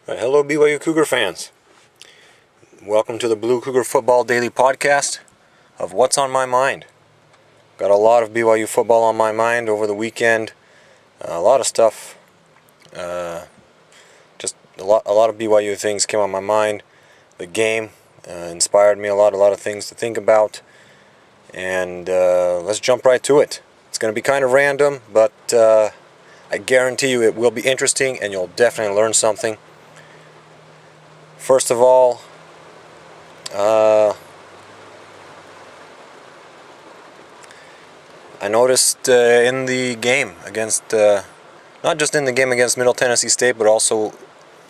Hello BYU Cougar fans. Welcome to the Blue Cougar Football Daily Podcast of What's on My Mind. Got a lot of BYU football on my mind over the weekend. A lot of stuff. Just a lot of BYU things came on my mind. The game inspired me a lot of things to think about. And let's jump right to it. It's going to be kind of random, but I guarantee you it will be interesting and you'll definitely learn something. First of all, I noticed in the game against, not just in the game against Middle Tennessee State, but also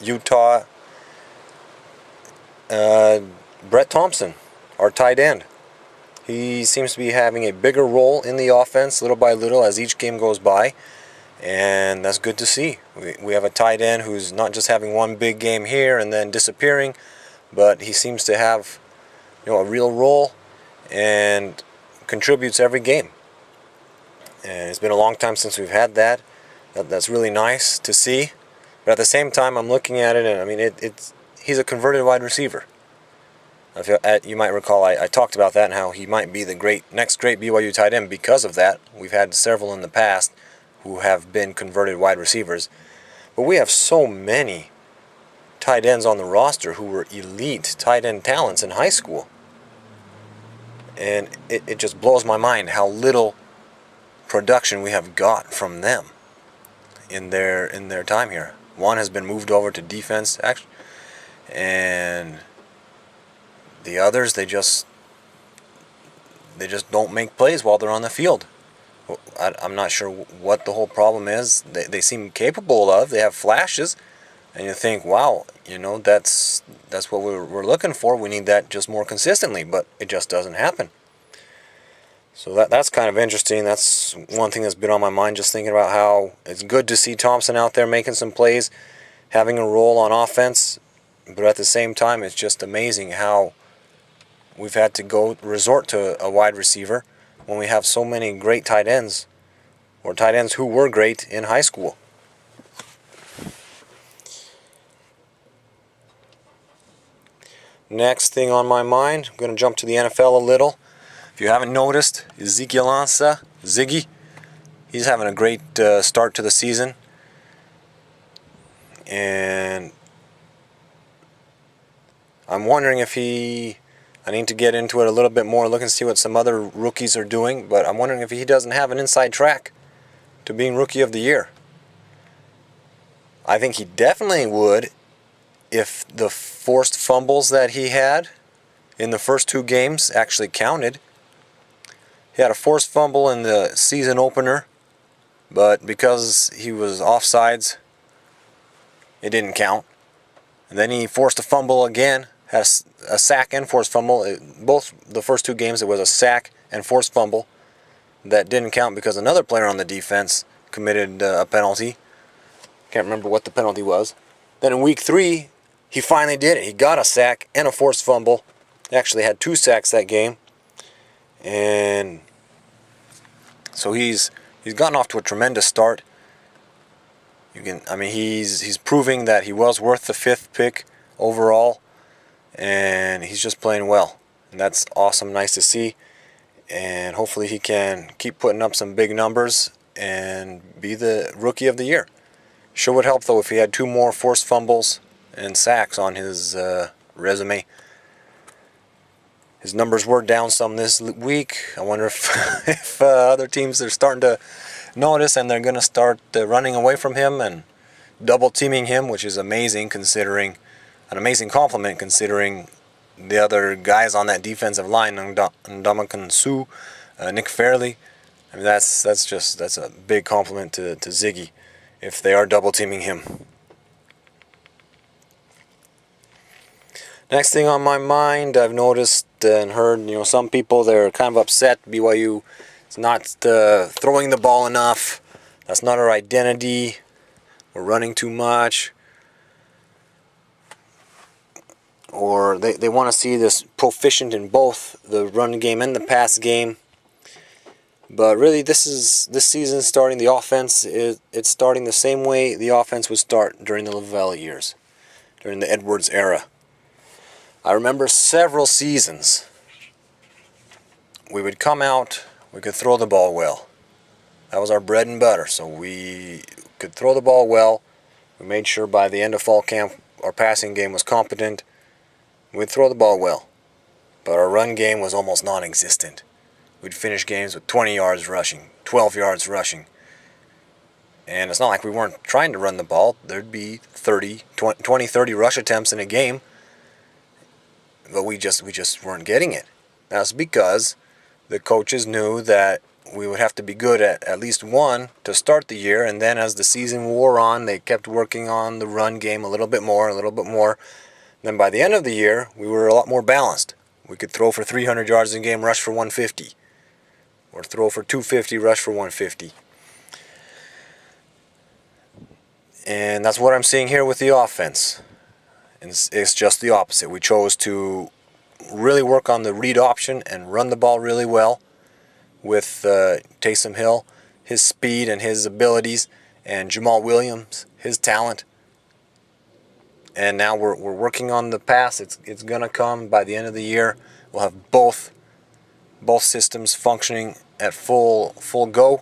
Utah, Brett Thompson, our tight end. He seems to be having a bigger role in the offense little by little as each game goes by. And that's good to see. We have a tight end who's not just having one big game here and then disappearing, but he seems to have, a real role and contributes every game. And it's been a long time since we've had that. That's really nice to see. But at the same time, I'm looking at it, and he's a converted wide receiver. You might recall I talked about that and how he might be the next great BYU tight end because of that. We've had several in the past who have been converted wide receivers. But we have so many tight ends on the roster who were elite tight end talents in high school. And it just blows my mind how little production we have got from them in their time here. One has been moved over to defense, actually, and the others, they just don't make plays while they're on the field. I'm not sure what the whole problem is. They seem capable of. They have flashes, and you think, wow, that's what we're looking for. We need that just more consistently, but it just doesn't happen. So that's kind of interesting. That's one thing that's been on my mind, just thinking about how it's good to see Thompson out there making some plays, having a role on offense, but at the same time, it's just amazing how we've had to resort to a wide receiver when we have so many great tight ends, or tight ends who were great in high school. Next thing on my mind, I'm going to jump to the NFL a little. If you haven't noticed, Ezekiel Ansah, Ziggy, he's having a great start to the season. And I'm wondering if I need to get into it a little bit more, look and see what some other rookies are doing, but I'm wondering if he doesn't have an inside track to being Rookie of the Year. I think he definitely would if the forced fumbles that he had in the first two games actually counted. He had a forced fumble in the season opener, but because he was offsides, it didn't count. And then he forced a fumble again. Had a sack and forced fumble. Both the first two games, it was a sack and forced fumble that didn't count because another player on the defense committed a penalty. Can't remember what the penalty was. Then in week 3, he finally did it. He got a sack and a forced fumble. He actually had 2 sacks that game. And so he's gotten off to a tremendous start. He's proving that he was worth the 5th pick overall. And he's just playing well. And that's awesome, nice to see. And hopefully he can keep putting up some big numbers and be the Rookie of the Year. Sure would help, though, if he had 2 more forced fumbles and sacks on his resume. His numbers were down some this week. I wonder if other teams are starting to notice and they're going to start running away from him and double-teaming him, which is amazing considering... An amazing compliment considering the other guys on that defensive line, Ndamukong Suh, Nick Fairley. That's a big compliment to Ziggy if they are double teaming him. Next thing on my mind, I've noticed and heard, some people, they're kind of upset BYU is not throwing the ball enough. That's not our identity. We're running too much. Or they want to see this proficient in both the run game and the pass game. But really, this season starting the offense. It's starting the same way the offense would start during the Lavelle years. during the Edwards era. I remember several seasons we would come out, we could throw the ball well. That was our bread and butter, so we could throw the ball well. We made sure by the end of fall camp our passing game was competent. We'd throw the ball well, but our run game was almost non-existent. We'd finish games with 20 yards rushing, 12 yards rushing. And it's not like we weren't trying to run the ball. There'd be 30 rush attempts in a game, but we just weren't getting it. That's because the coaches knew that we would have to be good at least one to start the year, and then as the season wore on, they kept working on the run game a little bit more. Then by the end of the year, we were a lot more balanced. We could throw for 300 yards in a game, rush for 150, or throw for 250, rush for 150. And that's what I'm seeing here with the offense. And it's just the opposite. We chose to really work on the read option and run the ball really well with Taysom Hill, his speed and his abilities, and Jamal Williams, his talent. And now we're working on the pass. It's gonna come by the end of the year. We'll have both systems functioning at full go,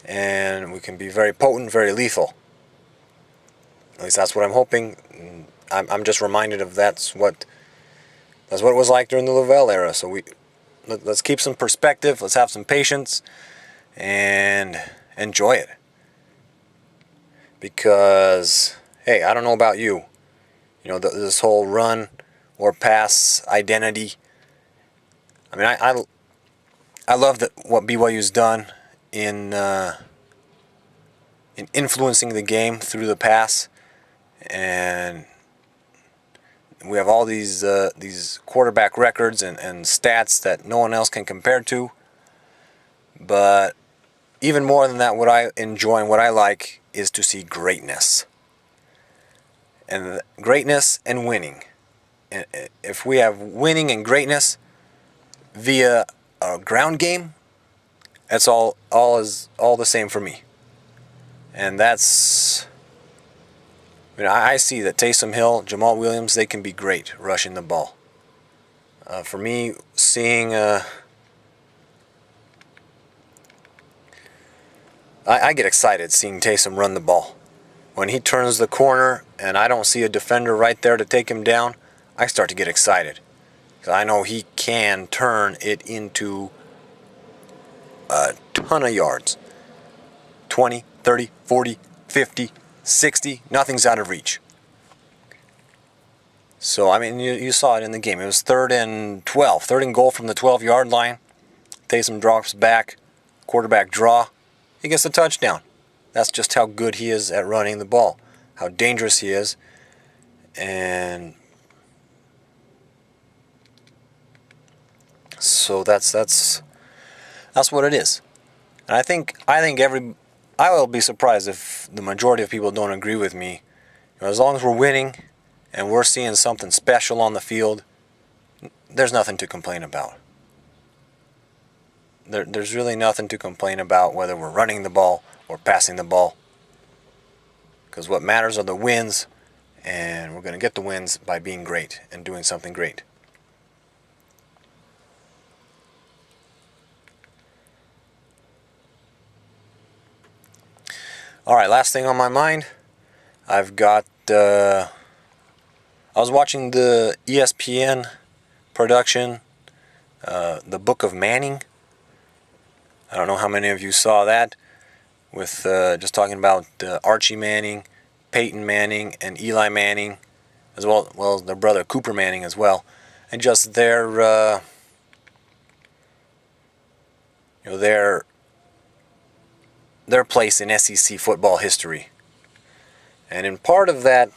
and we can be very potent, very lethal. At least that's what I'm hoping. I'm just reminded of that's what it was like during the Lavelle era. So let's keep some perspective. Let's have some patience and enjoy it. Because hey, I don't know about you. You know, this whole run or pass identity. I mean, I love what BYU's done in influencing the game through the pass, and we have all these quarterback records and stats that no one else can compare to. But even more than that, what I enjoy and what I like is to see greatness. And greatness and winning. And if we have winning and greatness via a ground game, that's all the same for me. And that's, I see that Taysom Hill, Jamal Williams, they can be great rushing the ball. For me, seeing I get excited seeing Taysom run the ball. When he turns the corner and I don't see a defender right there to take him down, I start to get excited. Because I know he can turn it into a ton of yards. 20, 30, 40, 50, 60, nothing's out of reach. So, I mean, you saw it in the game. It was 3rd and 12, 3rd and goal from the 12-yard line. Taysom drops back, quarterback draw. He gets the touchdown. That's just how good he is at running the ball, how dangerous he is, and so that's what it is. And I think I will be surprised if the majority of people don't agree with me. You know, as long as we're winning and we're seeing something special on the field, there's nothing to complain about. There's really nothing to complain about whether we're running the ball or passing the ball, because what matters are the wins, and we're going to get the wins by being great and doing something great. Alright, last thing on my mind, I've got I was watching the ESPN production, The Book of Manning. I don't know how many of you saw that, with just talking about Archie Manning, Peyton Manning, and Eli Manning, as well as their brother Cooper Manning as well, and just their place in SEC football history. And in part of that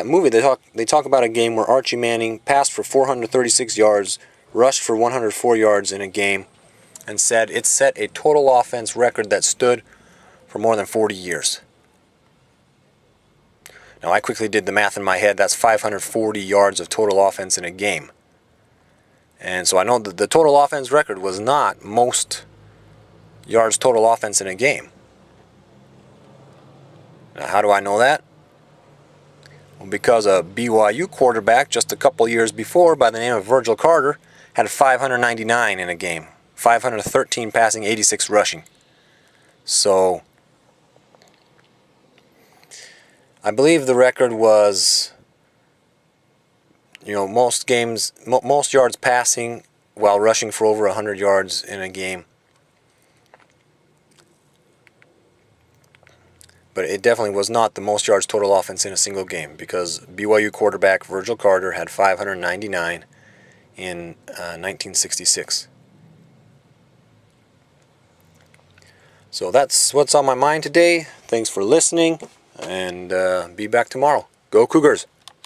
movie, they talk about a game where Archie Manning passed for 436 yards, rushed for 104 yards in a game, and said it set a total offense record that stood for more than 40 years. Now, I quickly did the math in my head. That's 540 yards of total offense in a game. And so I know that the total offense record was not most yards total offense in a game. Now, how do I know that? Well, because a BYU quarterback just a couple years before by the name of Virgil Carter had 599 in a game. 513 passing, 86 rushing. So I believe the record was, most games, most yards passing while rushing for over 100 yards in a game. But it definitely was not the most yards total offense in a single game, because BYU quarterback Virgil Carter had 599 in 1966. So that's what's on my mind today. Thanks for listening, and be back tomorrow. Go Cougars!